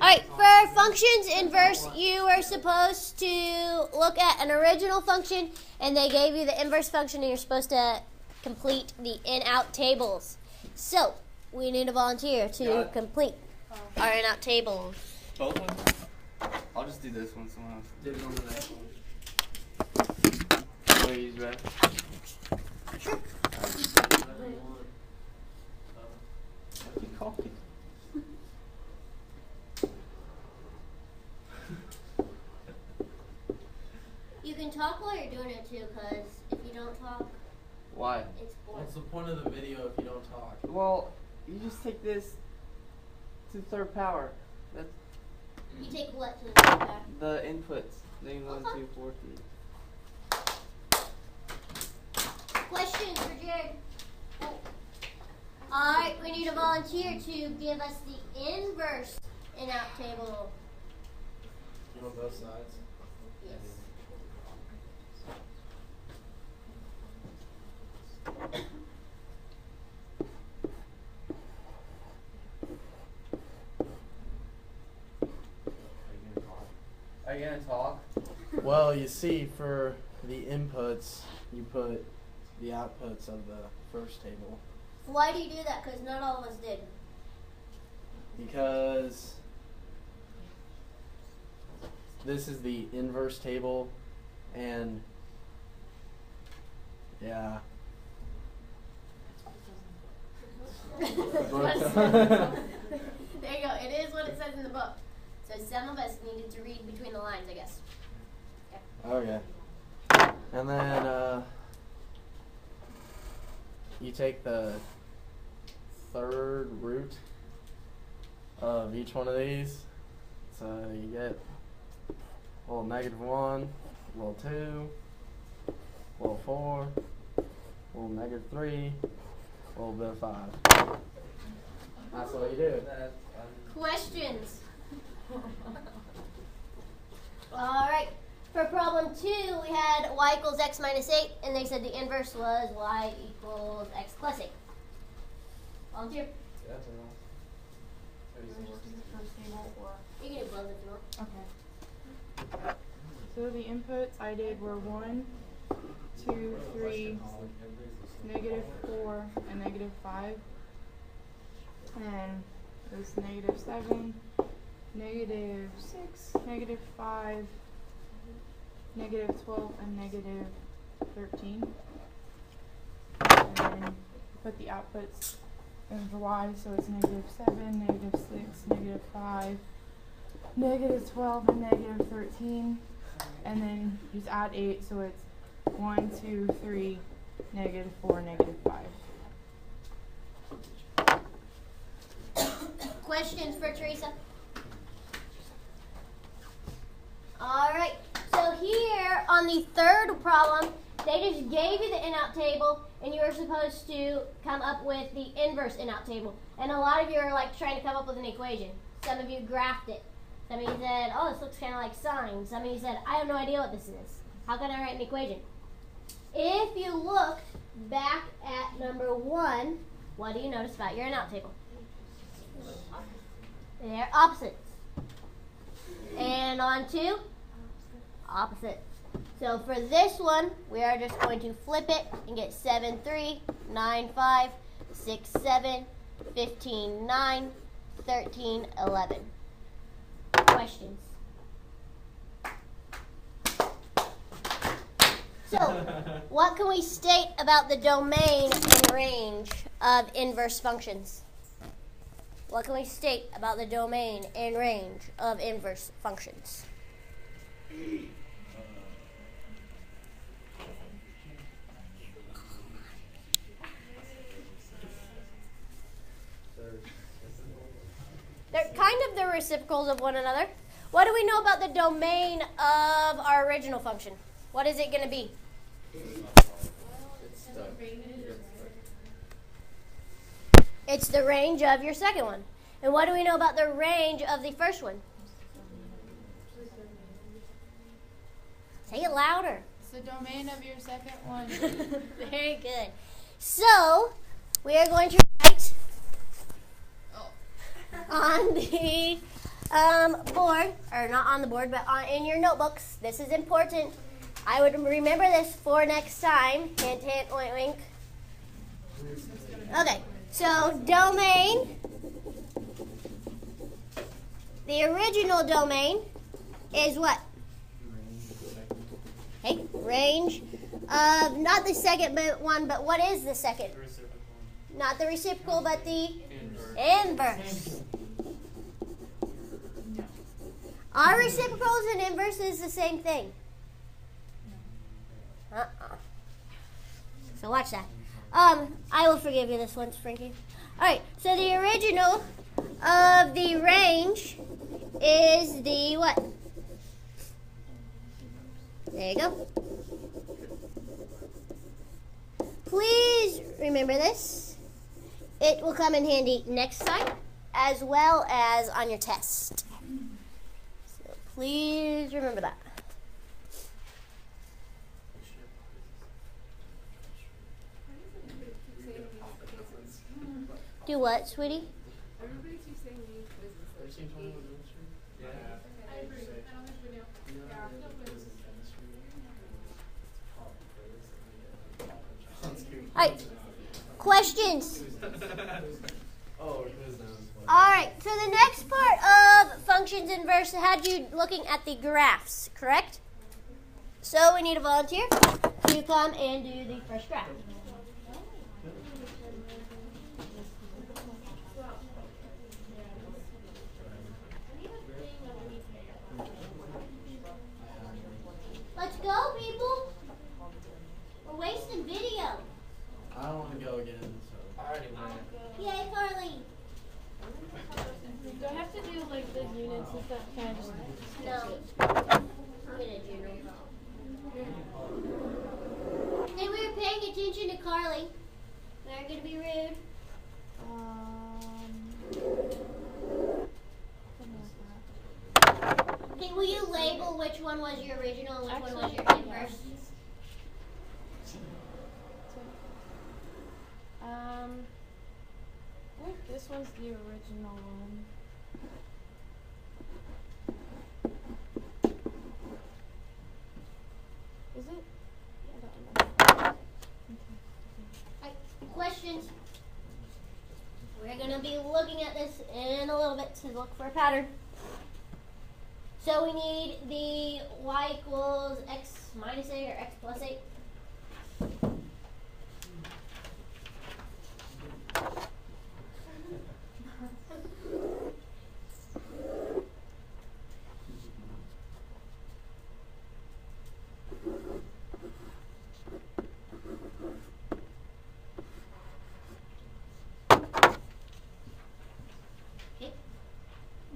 Alright, for functions inverse, you were supposed to look at an original function, and they gave you the inverse function, and you're supposed to complete the in-out tables. So, we need a volunteer to complete our in-out tables. Both of them? I'll just do this one, someone else. Do it on the next one. Want to use red? Sure. What do you call it? You can talk while you're doing it too, because if you don't talk, why? it's boring. What's the point of the video if you don't talk? Well, you just take this to the third power. That's You take what to the back? the inputs. Name 1, 2, 4, 3. Questions for Jared? Alright, we need a volunteer to give us the inverse in-out table. You want both sides? Yes. Are you gonna talk? Well, you see, for the inputs, you put the outputs of the first table. Why do you do that? Because not all of us did. Because this is the inverse table, and yeah. There you go. It is what it says in the book. So some of us needed to read between the lines, I guess. Okay. And then you take the third root of each one of these. So you get a little -1, a little 2, a little 4, a little -3, a little bit of 5. That's what you do. Questions? Alright. For problem 2, we had y equals x minus 8, and they said the inverse was y equals x plus 8. Volunteer? This is the first table, or You can do both if you want. okay. So the inputs I did were 1, 2, 3, -4, and -5. And it was -7, -6, -5, -12, and -13. And then put the outputs in for y, so it's -7, -6, -5, -12, and -13. And then just add 8, so it's 1, 2, 3, -4, -5. Questions for Teresa? Alright, so here on the third problem, they just gave you the in-out table, and you were supposed to come up with the inverse in-out table. And a lot of you are like trying to come up with an equation. Some of you graphed it. Some of you said, oh, this looks kind of like sine. Some of you said, I have no idea what this is. How can I write an equation? If you looked back at number 1, what do you notice about your in-out table? They're opposites. And on 2, opposite. So for this one, we are just going to flip it and get 7, 3, 9, 5, 6, 7, 15, 9, 13, 11. Questions? So, what can we state about the domain and range of inverse functions? What can we state about the domain and range of inverse functions? They're kind of the reciprocals of one another. What do we know about the domain of our original function? What is it going to be? It's the range of your second one. And what do we know about the range of the first one? Say it louder. It's the domain of your second one. Very good. So, we are going to write on the board, or not on the board, but in your notebooks. This is important. I would remember this for next time. Hint, hint, wink, wink. Okay, so domain. The original domain is what? Okay, range of, not the second one, but what is the second? Not the reciprocal, but the inverse. Are reciprocals and inverses the same thing? So watch that. I will forgive you this one, Frankie. Alright, so the original of the range is the what? There you go. Please remember this. It will come in handy next time as well as on your test. So please remember that. Do what, sweetie? Everybody keeps saying we need quizzes. Yeah. I agree. I don't think we do. Yeah, no quizzes. Alright, questions? Oh, Alright, so the next part of functions inverse had you looking at the graphs, correct? So we need a volunteer to come and do the first graph. Let's go, people. We're wasting video. I don't want to go again, so. I already went. Yay, Carly. Do I have to do like the units and stuff? Can I just No. Get a general. Hey, we were paying attention to Carly. We aren't going to be rude. Okay, will you label which one was your original and which one was your inverse? I think this one's the original one. Is it? I don't know. Alright, questions? We're going to be looking at this in a little bit to look for a pattern. So we need the y equals x minus 8 or x plus 8.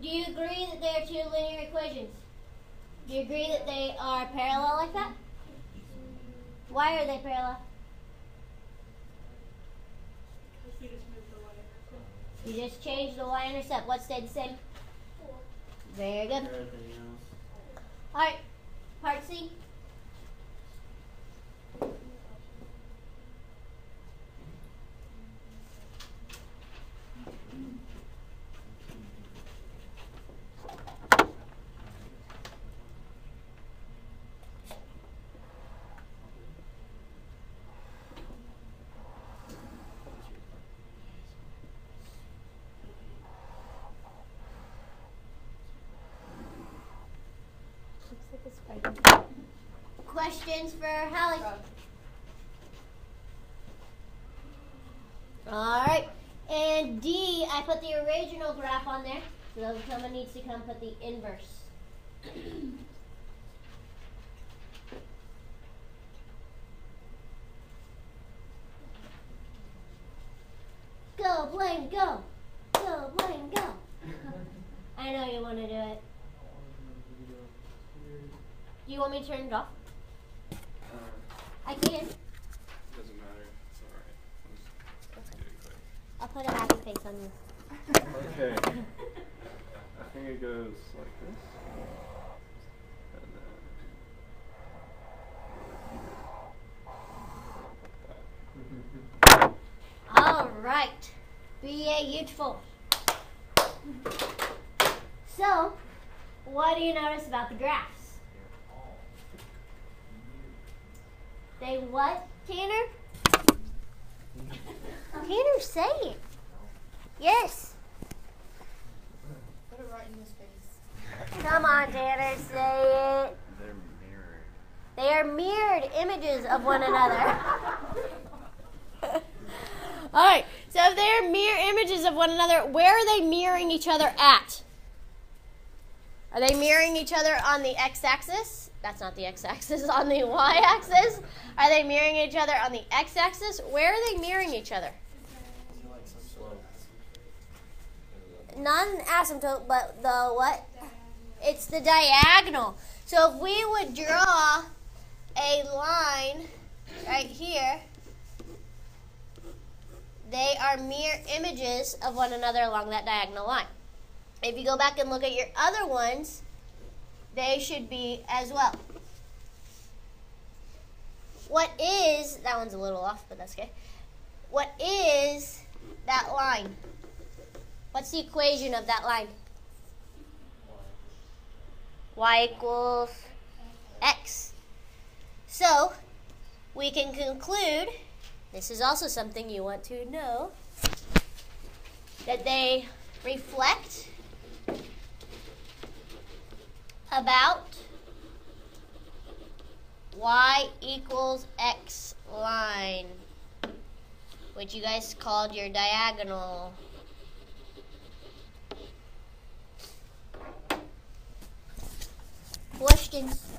Do you agree that they are two linear equations? Do you agree that they are parallel like that? Why are they parallel? You just changed the y-intercept. What stayed the same? Very good. Everything else. Alright, part C. Looks like a spider. Questions for Hallie? Alright, and D, I put the original graph on there, so someone needs to come put the inverse. Go, Blaine, go! Go, Blaine, go! I know you want to do it. Do you want me to turn it off? I can. Doesn't matter. It's alright. Let's get it quick. I'll put a happy face on you. Okay. I think it goes like this. And then All right. Be a youthful. So, what do you notice about the graphs? They what, Tanner? Tanner, say it. Yes. Put it right in his face. Come on, Tanner, say it. They're mirrored. They are mirrored images of one another. All right, so if they're mirror images of one another, where are they mirroring each other at? Are they mirroring each other on the x-axis? That's not the x-axis, on the y-axis. Are they mirroring each other on the x-axis? Where are they mirroring each other? Not an asymptote, but the what? It's the diagonal. So if we would draw a line right here, they are mirror images of one another along that diagonal line. If you go back and look at your other ones, they should be as well. What is, that one's a little off, but that's okay. What is that line? What's the equation of that line? Y equals x. So, we can conclude, this is also something you want to know, that they reflect about y equals x line, which you guys called your diagonal. Questions?